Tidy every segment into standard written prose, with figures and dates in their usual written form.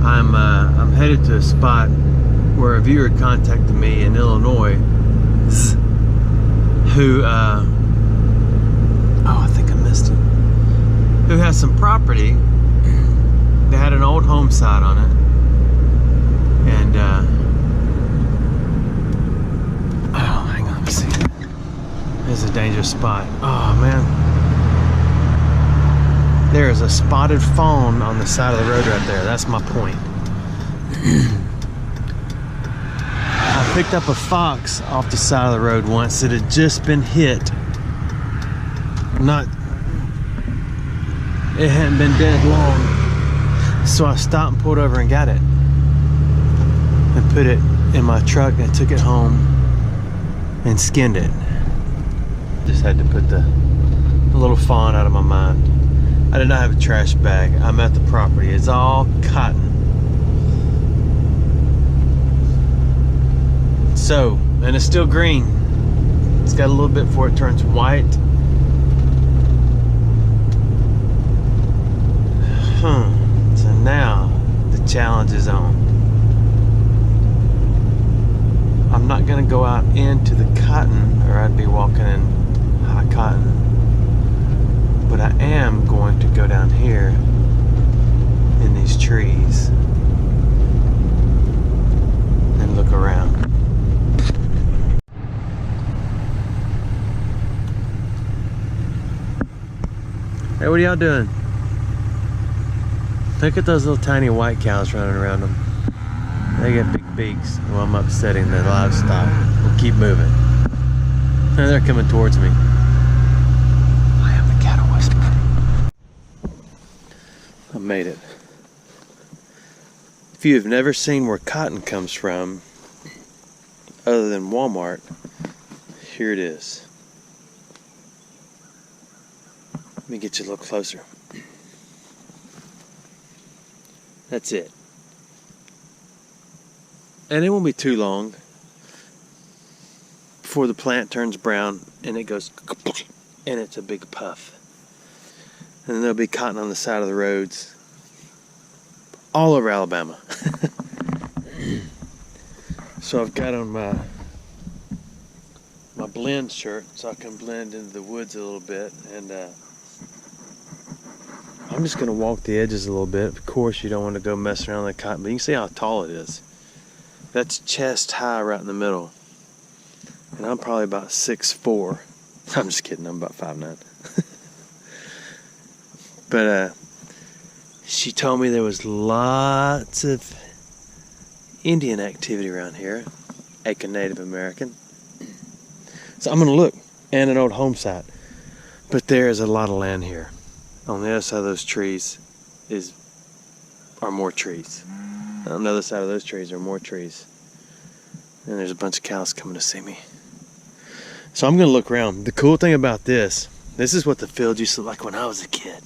I'm headed to a spot where a viewer contacted me in Illinois who I think I missed it, who has some property. They had an old home site on it, and oh, hang on, let me see. This is a dangerous spot. Oh man, there is a spotted fawn on the side of the road right there. That's my point. I picked up a fox off the side of the road once that had just been hit. It hadn't been dead long. So I stopped and pulled over and got it. And put it in my truck and took it home and skinned it. Just had to put the little fawn out of my mind. I did not have a trash bag. I'm at the property. It's all cotton. So, and it's still green. It's got a little bit before it turns white. So now the challenge is on. I'm not gonna go out into the cotton or I'd be walking in high cotton. But I am going to go down here in these trees and look around. Hey, what are y'all doing? Look at those little tiny white cows running around them. They got big beaks. Well, I'm upsetting the livestock. We'll keep moving. And they're coming towards me. I am the cattle whisperer. I made it. If you have never seen where cotton comes from, other than Walmart, here it is. Let me get you a little closer. That's it. And it won't be too long before the plant turns brown and it goes and it's a big puff. And then there'll be cotton on the side of the roads all over Alabama. So I've got on my blend shirt so I can blend into the woods a little bit, and I'm just gonna walk the edges a little bit. Of course, you don't want to go mess around with the cotton, but you can see how tall it is. That's chest high right in the middle. And I'm probably about 6'4". I'm just kidding, I'm about 5'9". But she told me there was lots of Indian activity around here, aka Native American. So I'm gonna look, and an old home site. But there is a lot of land here. On the other side of those trees are more trees. On the other side of those trees are more trees. And there's a bunch of cows coming to see me. So I'm gonna look around. The cool thing about this is what the field used to look like when I was a kid.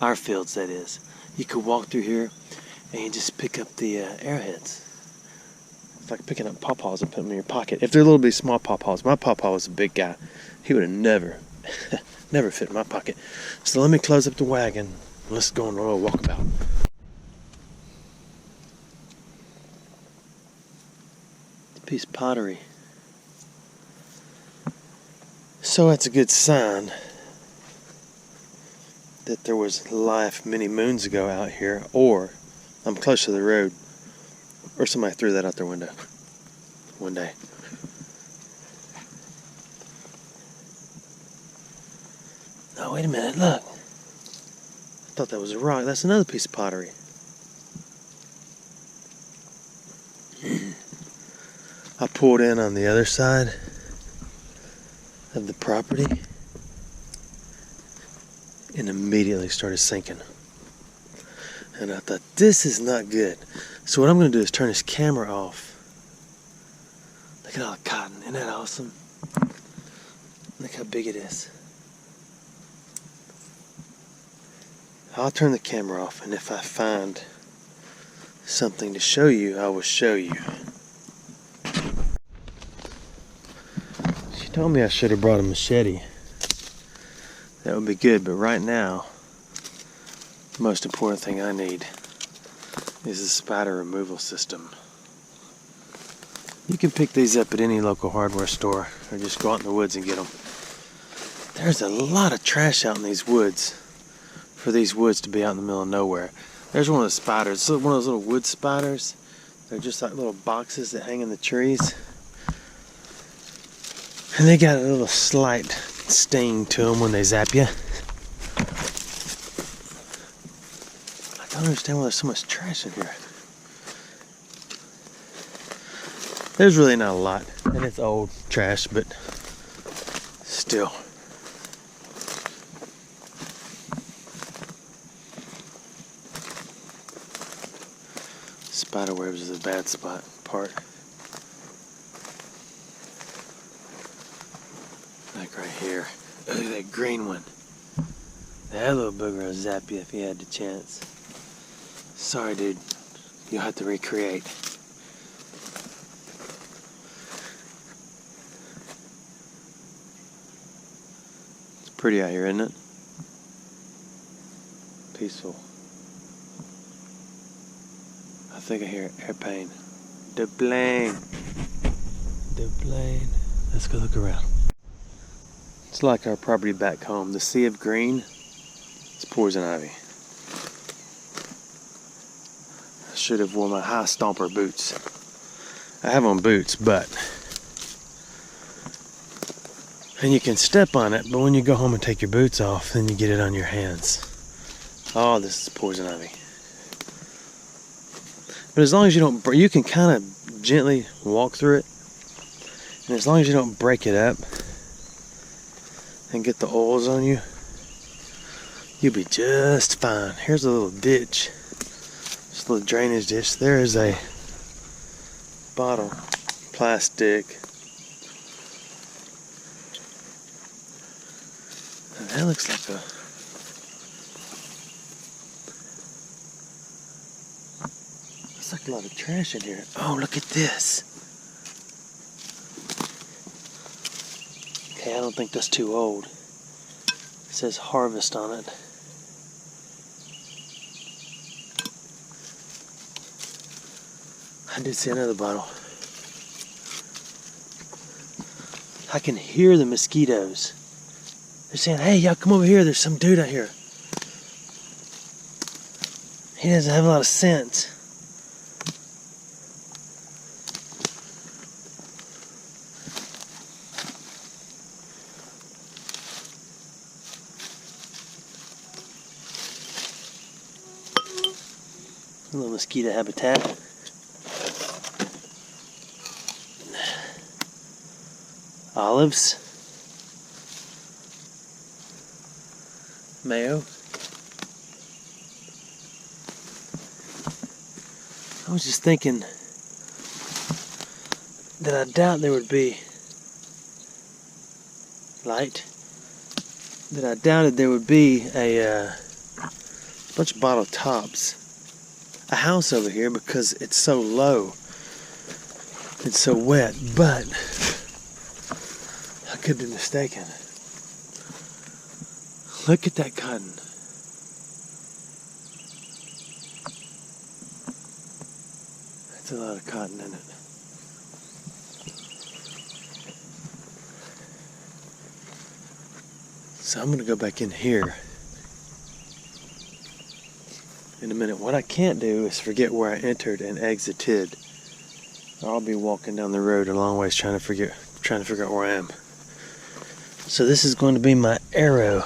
Our fields, that is. You could walk through here and you just pick up the arrowheads. It's like picking up pawpaws and putting them in your pocket. If they're little bitty small pawpaws. My pawpaw was a big guy. He would have never fit in my pocket. So let me close up the wagon. Let's go on a little walkabout. It's a piece of pottery. So that's a good sign that there was life many moons ago out here, or I'm close to the road, or somebody threw that out their window one day. Oh, wait a minute, look. I thought that was a rock. That's another piece of pottery. I pulled in on the other side of the property and immediately started sinking. And I thought, this is not good. So what I'm going to do is turn this camera off. Look at all the cotton. Isn't that awesome? Look how big it is. I'll turn the camera off, and if I find something to show you, I will show you. She told me I should have brought a machete. That would be good, but right now, the most important thing I need is a spider removal system. You can pick these up at any local hardware store or just go out in the woods and get them. There's a lot of trash out in these woods for these woods to be out in the middle of nowhere. There's one of the spiders. It's one of those little wood spiders. They're just like little boxes that hang in the trees. And they got a little slight sting to them when they zap you. I don't understand why there's so much trash in here. There's really not a lot, and it's old trash, but still. Spiderwebs is a bad part. Like right here. Look at that green one. That little booger will zap you if you had the chance. Sorry, dude. You'll have to recreate. It's pretty out here, isn't it? Peaceful. I think I hear an airplane. The plane. The plane. Let's go look around. It's like our property back home. The sea of green. It's poison ivy. I should have worn my high stomper boots. I have on boots, but and you can step on it, but when you go home and take your boots off, then you get it on your hands. Oh, this is poison ivy. But as long as you don't, you can kind of gently walk through it, and as long as you don't break it up and get the oils on you, you'll be just fine. Here's a little ditch. Just a little drainage ditch. There is a bottle, plastic. And that looks like a... Looks like a lot of trash in here. Oh, look at this. Okay, I don't think that's too old. It says harvest on it. I did see another bottle. I can hear the mosquitoes. They're saying, hey, y'all come over here. There's some dude out here. He doesn't have a lot of sense. A little mosquito habitat. Olives. Mayo. I was just thinking that I doubt there would be light. That I doubted there would be a bunch of bottle tops. A house over here because it's so low. It's so wet, but I could be mistaken. Look at that cotton. That's a lot of cotton in it. So I'm going to go back in here in a minute. What I can't do is forget where I entered and exited. I'll be walking down the road a long ways trying to figure out where I am. So this is going to be my arrow.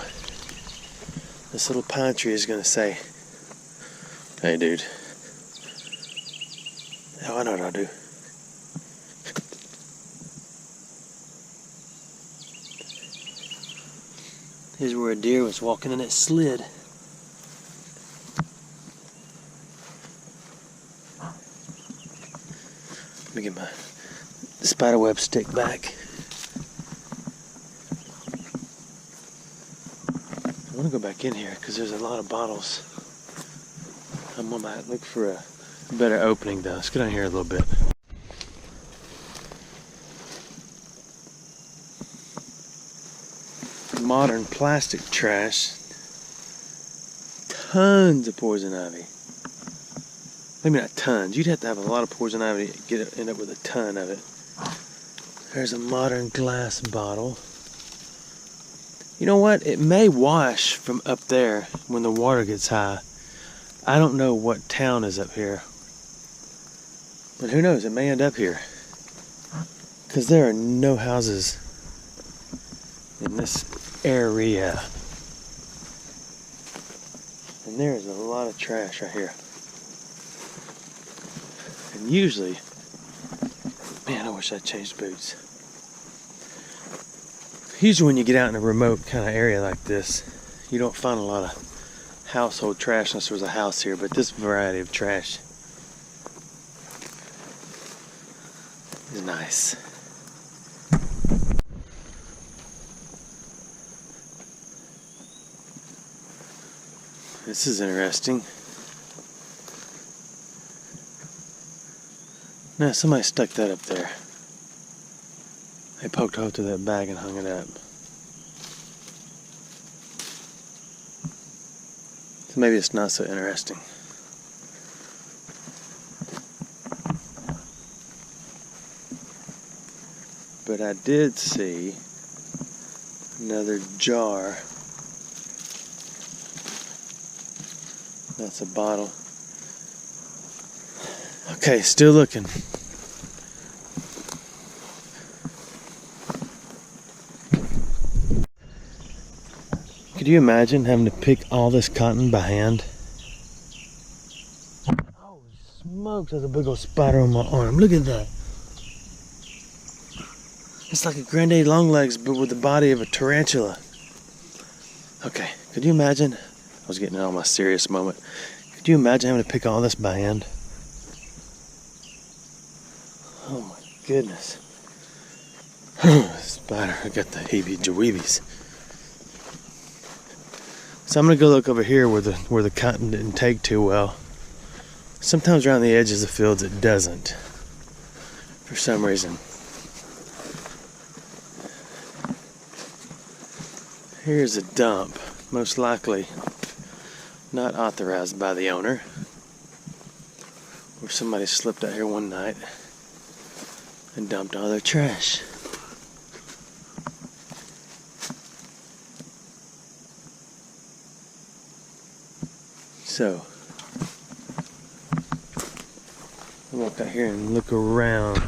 This little pine tree is going to say, hey dude. Oh, I know what I'll do. Here's where a deer was walking and it slid. Let me get my spiderweb stick back. I want to go back in here because there's a lot of bottles. I'm going to look for a better opening though. Let's get down here a little bit. Modern plastic trash. Tons of poison ivy. Maybe not tons. You'd have to have a lot of poison ivy to end up with a ton of it. There's a modern glass bottle. You know what? It may wash from up there when the water gets high. I don't know what town is up here. But who knows? It may end up here. Because there are no houses in this area. And there's a lot of trash right here. And usually, man, I wish I'd changed boots. Usually when you get out in a remote kind of area like this, you don't find a lot of household trash unless there's a house here, but this variety of trash is nice. This is interesting. Now somebody stuck that up there. They poked a hole through that bag and hung it up. So maybe it's not so interesting. But I did see another jar. That's a bottle. Okay, still looking. Could you imagine having to pick all this cotton by hand? Holy smokes, there's a big old spider on my arm. Look at that. It's like a granddaddy longlegs, but with the body of a tarantula. Okay, could you imagine? I was getting on my serious moment. Could you imagine having to pick all this by hand? Oh my goodness. Spider, I got the heebie-jeebies. So I'm gonna go look over here where the cotton didn't take too well. Sometimes around the edges of the fields it doesn't, for some reason. Here's a dump, most likely not authorized by the owner, or somebody slipped out here one night and dumped all their trash. So, I'll walk out here and look around.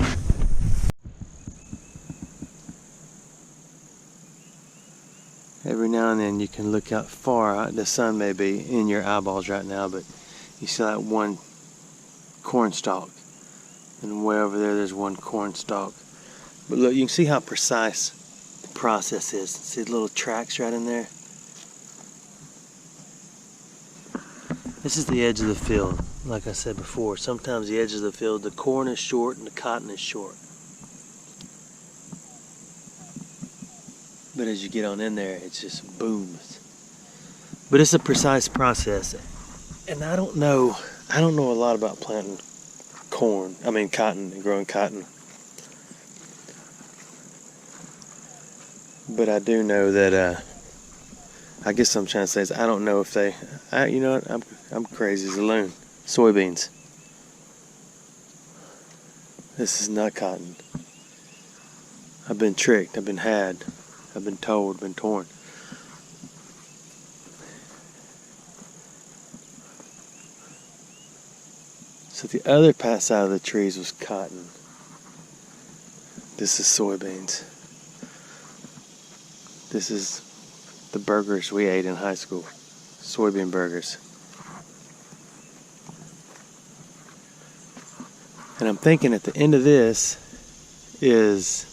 Every now and then you can look out far. The sun may be in your eyeballs right now, but you see that one corn stalk. And way over there, there's one corn stalk. But look, you can see how precise the process is. See the little tracks right in there? This is the edge of the field. Like I said before, sometimes the edge of the field, the corn is short and the cotton is short. But as you get on in there, it just booms. But it's a precise process. And I don't know a lot about planting cotton and growing cotton. But I do know that, I guess what I'm trying to say is I don't know if you know what, I'm crazy as a loon. Soybeans. This is not cotton. I've been tricked, I've been had. I've been told, been torn. So the other side of the trees was cotton. This is soybeans. This is the burgers we ate in high school. Soybean burgers. And I'm thinking at the end of this is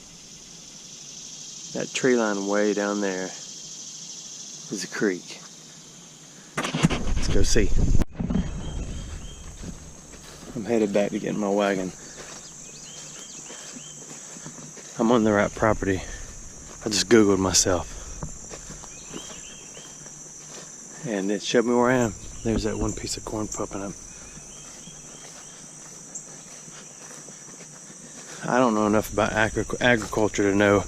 that tree line way down there is a creek. Let's go see. I'm headed back to get in my wagon. I'm on the right property. I just Googled myself. And it showed me where I am. There's that one piece of corn popping up. I don't know enough about agriculture to know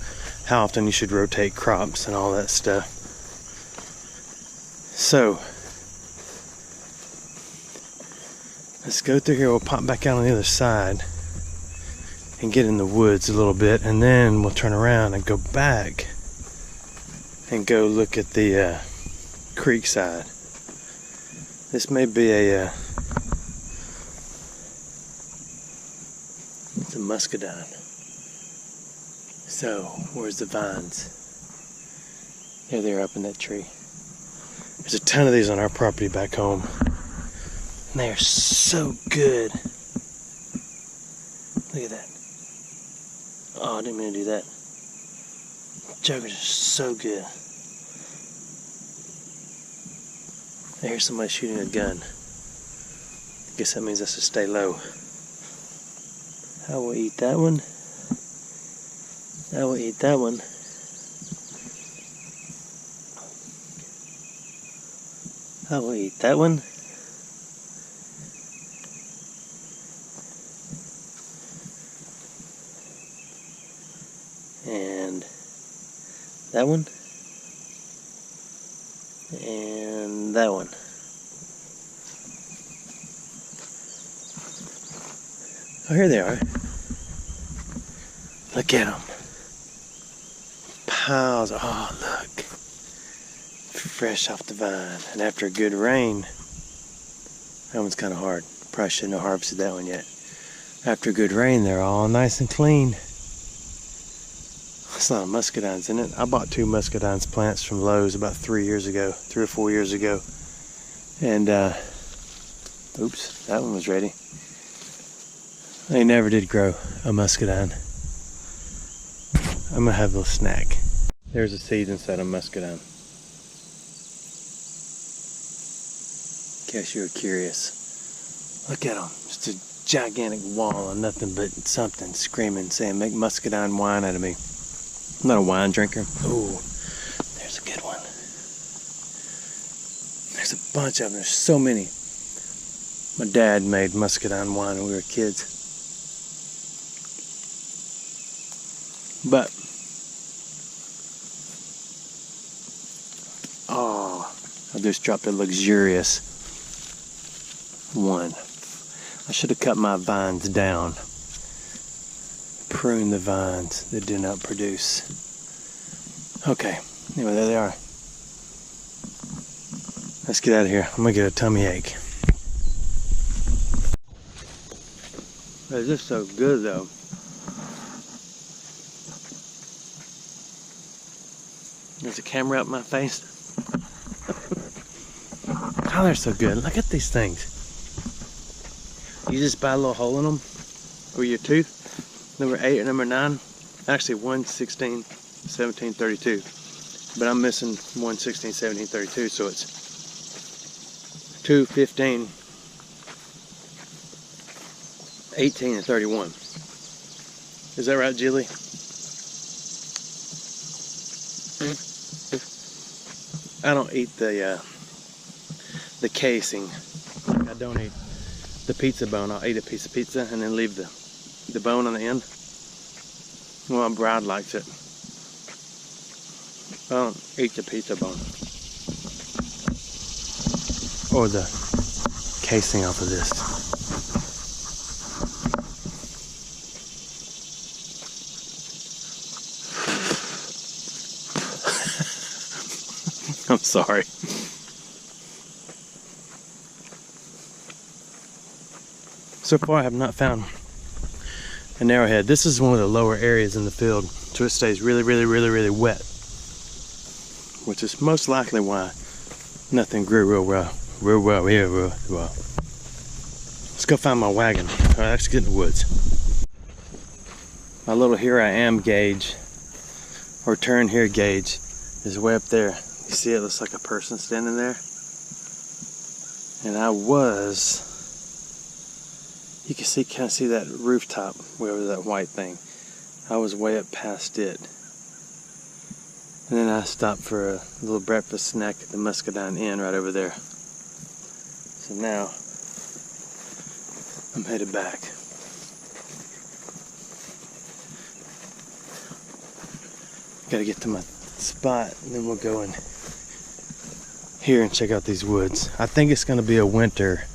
how often you should rotate crops and all that stuff. So, Let's go through here. We'll pop back out on the other side and get in the woods a little bit, and then we'll turn around and go back and go look at the creek side. This may be it's a muscadine. So, where's the vines? There they are up in that tree. There's a ton of these on our property back home. And they are so good. Look at that. Oh, I didn't mean to do that. Jokers are so good. I hear somebody shooting a gun. I guess that means I should stay low. I will eat that one. I will eat that one. I will eat that one. And that one. And that one. Oh, here they are. Look at them. Piles. Oh, look. Fresh off the vine. And after a good rain, that one's kind of hard. Probably shouldn't have harvested that one yet. After a good rain, they're all nice and clean. There's a lot of muscadines in it. I bought 2 muscadines plants from Lowe's about 3 or 4 years ago. And, oops, that one was ready. They never did grow a muscadine. I'm gonna have a little snack. There's a seed inside a muscadine. In case you were curious. Look at them. Just a gigantic wall of nothing but something screaming, saying, make muscadine wine out of me. I'm not a wine drinker. Ooh, there's a good one. There's a bunch of them. There's so many. My dad made muscadine wine when we were kids. But, oh, I just dropped a luxurious one. I should have cut my vines down. Prune the vines that did not produce. Okay, anyway, there they are. Let's get out of here. I'm gonna get a tummy ache. It's just so good though. There's a camera up my face. Oh, they're so good. Look at these things. You just buy a little hole in them for your tooth. Number 8 or number 9. Actually 1, 16, 17, 32. But I'm missing 1, 16, 17, 32. So it's 2, 15, 18, and 31. Is that right, Julie? I don't eat the casing. I don't eat the pizza bone. I'll eat a piece of pizza and then leave the bone on the end. Well, my bride likes it. I don't eat the pizza bone. Or the casing off of this. I'm sorry. So far I have not found an arrowhead. This is one of the lower areas in the field, so it stays really wet. Which is most likely why nothing grew real well. Let's go find my wagon. Alright, let's get in the woods. My little here I am gauge, or turn here gauge, is way up there. You see it looks like a person standing there? And you can see, kind of see that rooftop, wherever that white thing. I was way up past it. And then I stopped for a little breakfast snack at the Muscadine Inn right over there. So now, I'm headed back. Gotta get to my spot, and then we'll go in here and check out these woods. I think it's gonna be a winter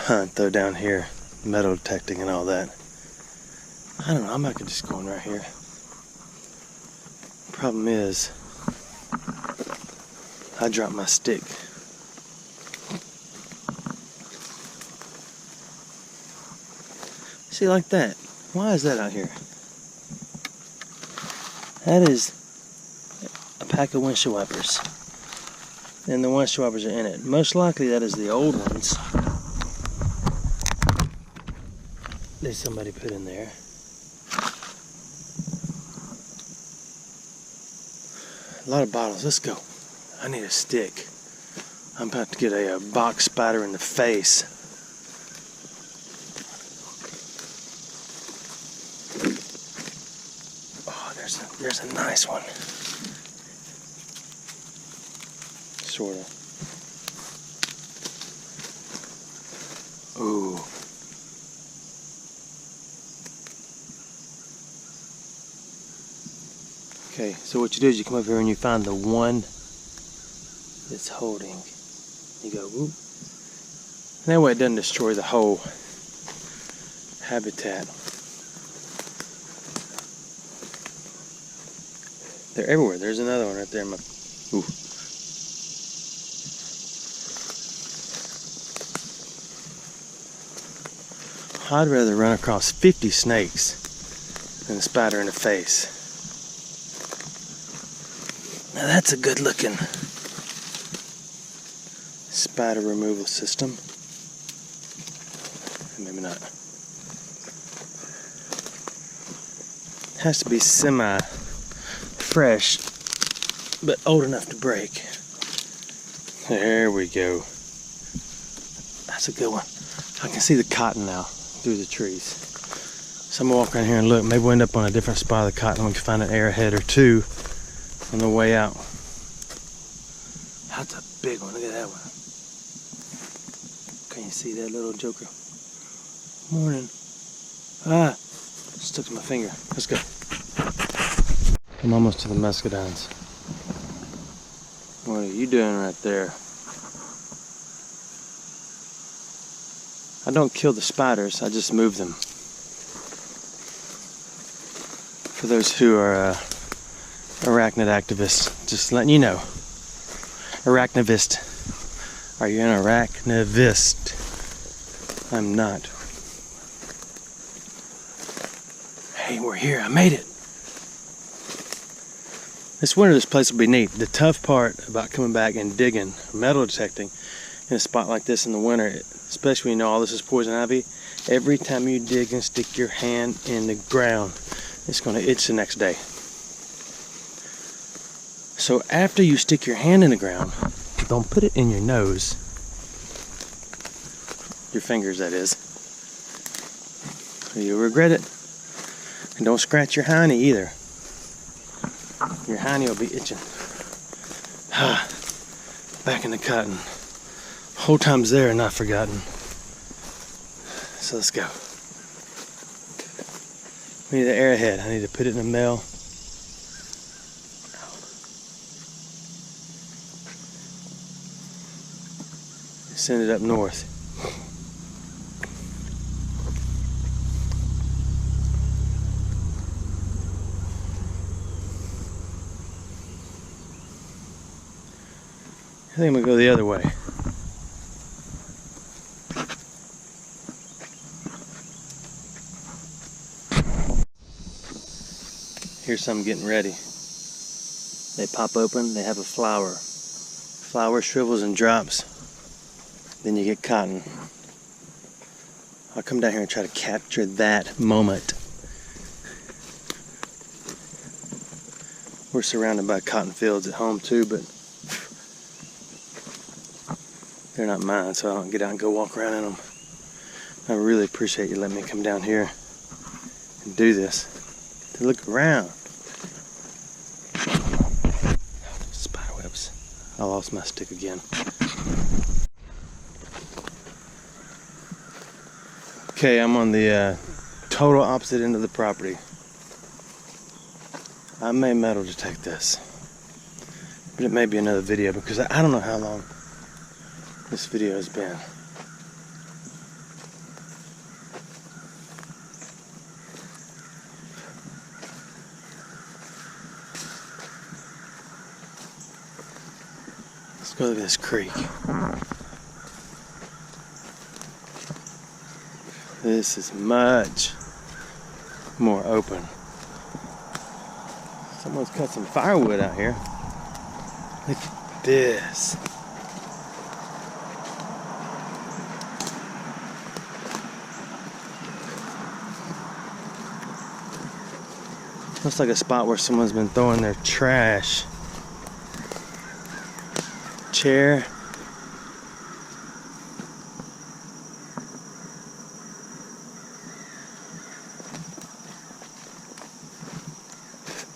hunt though down here, metal detecting and all that. I don't know, I might could just go in right here. Problem is, I dropped my stick. See, like that. Why is that out here? That is a pack of windshield wipers. And the windshield wipers are in it. Most likely that is the old ones that somebody put in there. A lot of bottles. Let's go. I need a stick. I'm about to get a box spider in the face. Oh, there's a nice one. Sort of. Ooh. Okay, so what you do is you come over here and you find the one that's holding. You go whoop. And that way it doesn't destroy the whole habitat. They're everywhere. There's another one right there. Ooh. I'd rather run across 50 snakes than a spider in the face. Now that's a good looking spider removal system. Maybe not. Has to be semi-fresh, but old enough to break. There we go. That's a good one. I can see the cotton now through the trees. So I'm gonna walk around here and look. Maybe we'll end up on a different spot of the cotton. We can find an arrowhead or two on the way out. That's a big one. Look at that one. Can you see that little joker? Morning. Ah, stuck to my finger. Let's go. I'm almost to the muscadines. What are you doing right there? I don't kill the spiders, I just move them. For those who are arachnid activists, just letting you know. Arachnivist. Are you an arachnivist? I'm not. Hey, we're here. I made it. This winter, this place will be neat. The tough part about coming back and digging, metal detecting in a spot like this in the winter, especially when you know all this is poison ivy, every time you dig and stick your hand in the ground, it's going to itch the next day. So after you stick your hand in the ground, don't put it in your nose. Your fingers, that is. You'll regret it. And don't scratch your hiney either. Your hiney will be itching. Back in the cotton. Whole time's there and not forgotten. So let's go. We need the arrowhead. I need to put it in the mail. Send it up north. I think I'm gonna go the other way. Here's some getting ready. They pop open, they have a flower. Flower shrivels and drops. Then you get cotton. I'll come down here and try to capture that moment. We're surrounded by cotton fields at home too, but they're not mine, so I don't get out and go walk around in them. I really appreciate you letting me come down here and do this. To look around. Spider webs. I lost my stick again. Okay, I'm on the total opposite end of the property. I may metal detect this, but it may be another video because I don't know how long this video has been. Let's go look at this creek. This is much more open. Someone's cut some firewood out here. Look at this. Looks like a spot where someone's been throwing their trash. Chair.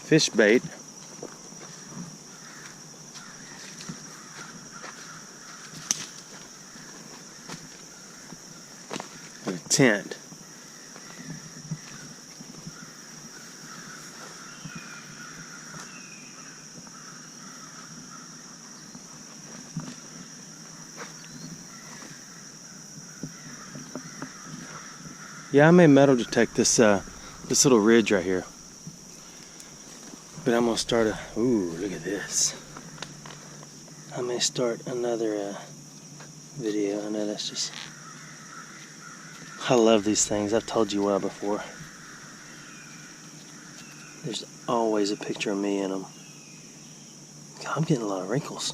Fish bait. And a tent. Yeah, I may metal detect this this little ridge right here. But I'm gonna start a, ooh, look at this. I may start another video. I know that's just, I love these things. I've told you well before. There's always a picture of me in them. God, I'm getting a lot of wrinkles.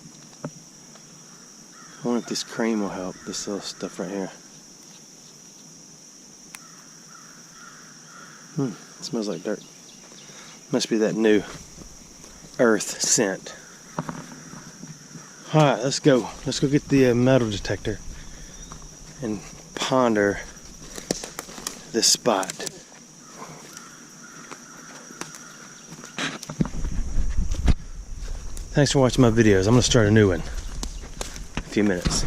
I wonder if this cream will help, this little stuff right here. It smells like dirt. Must be that new earth scent. Alright, let's go. Let's go get the metal detector and ponder this spot. Thanks for watching my videos. I'm going to start a new one in a few minutes.